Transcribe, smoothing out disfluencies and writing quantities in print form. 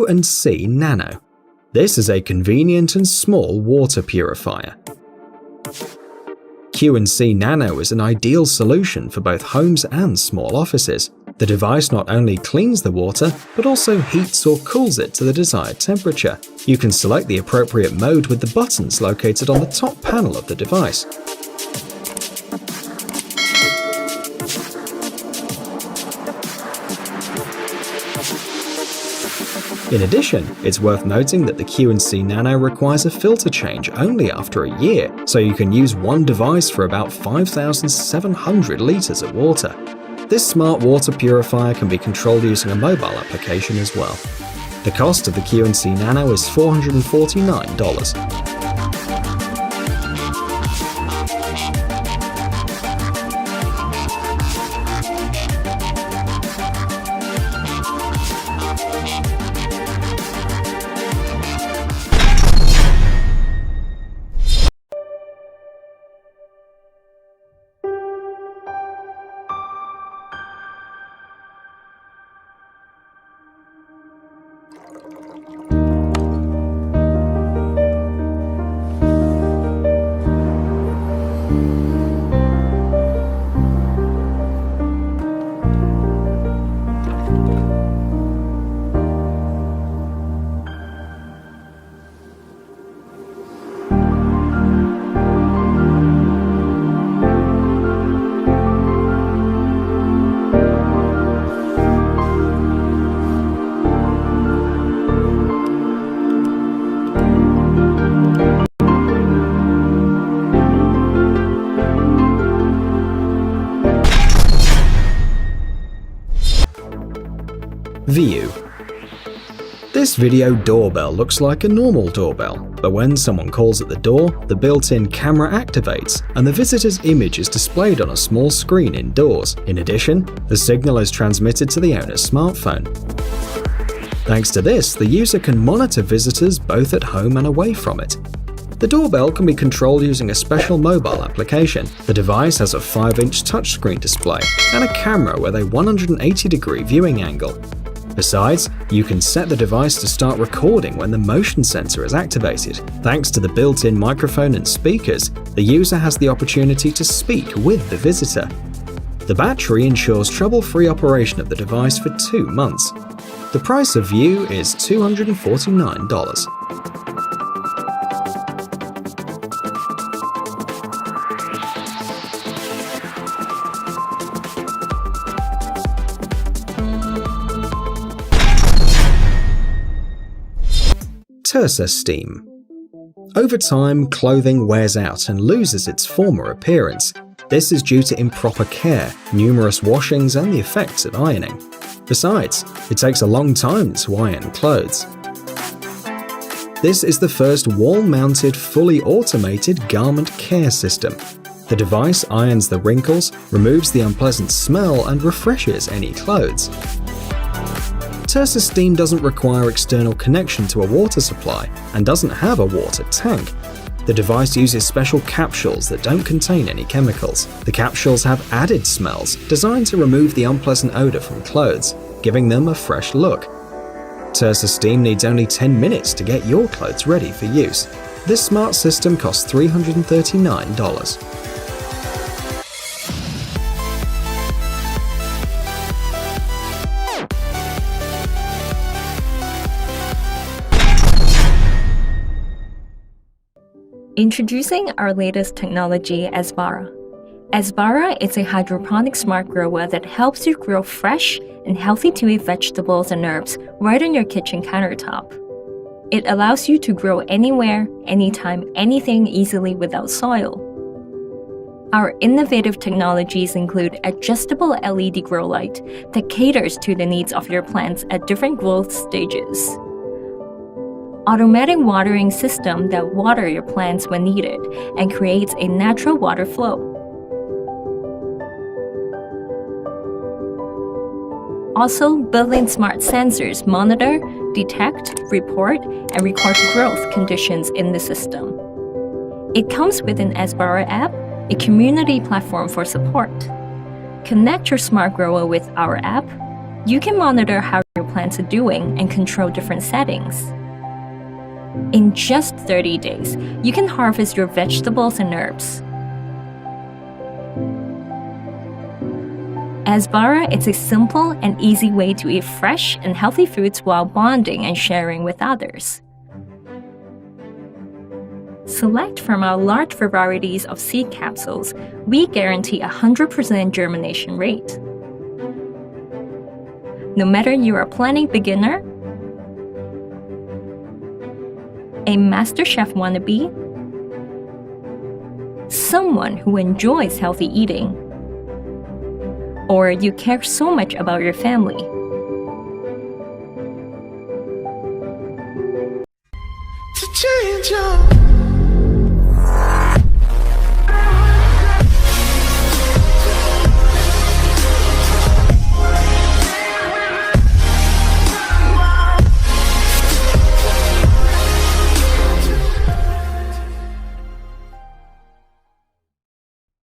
Q&C Nano. This is a convenient and small water purifier. Q&C Nano is an ideal solution for both homes and small offices. The device not only cleans the water, but also heats or cools it to the desired temperature. You can select the appropriate mode with the buttons located on the top panel of the device. In addition, it's worth noting that the Q&C Nano requires a filter change only after a year, so you can use one device for about 5,700 liters of water. This smart water purifier can be controlled using a mobile application as well. The cost of the Q&C Nano is $449. View. This video doorbell looks like a normal doorbell, but when someone calls at the door, the built-in camera activates and the visitor's image is displayed on a small screen indoors. In addition, the signal is transmitted to the owner's smartphone. Thanks to this, the user can monitor visitors both at home and away from it. The doorbell can be controlled using a special mobile application. The device has a 5-inch touchscreen display and a camera with a 180-degree viewing angle. Besides, you can set the device to start recording when the motion sensor is activated. Thanks to the built-in microphone and speakers, the user has the opportunity to speak with the visitor. The battery ensures trouble-free operation of the device for 2 months. The price of View is $249. Tersa Steam. Over time, clothing wears out and loses its former appearance. This is due to improper care, numerous washings, and the effects of ironing. Besides, it takes a long time to iron clothes. This is the first wall-mounted, fully automated garment care system. The device irons the wrinkles, removes the unpleasant smell, and refreshes any clothes. Tersa Steam doesn't require external connection to a water supply and doesn't have a water tank. The device uses special capsules that don't contain any chemicals. The capsules have added smells designed to remove the unpleasant odor from clothes, giving them a fresh look. Tersa Steam needs only 10 minutes to get your clothes ready for use. This smart system costs $339. Introducing our latest technology, Asbara. Asbara is a hydroponic smart grower that helps you grow fresh and healthy to eat vegetables and herbs right on your kitchen countertop. It allows you to grow anywhere, anytime, anything easily without soil. Our innovative technologies include adjustable LED grow light that caters to the needs of your plants at different growth stages. Automatic watering system that water your plants when needed and creates a natural water flow. Also, built-in smart sensors monitor, detect, report, and record growth conditions in the system. It comes with an Asbara app, a community platform for support. Connect your smart grower with our app. You can monitor how your plants are doing and control different settings. In just 30 days, you can harvest your vegetables and herbs. Asbara is a simple and easy way to eat fresh and healthy foods while bonding and sharing with others. Select from our large varieties of seed capsules. We guarantee a 100% germination rate. No matter you're a planning beginner, a master chef wannabe, someone who enjoys healthy eating, or you care so much about your family. To change your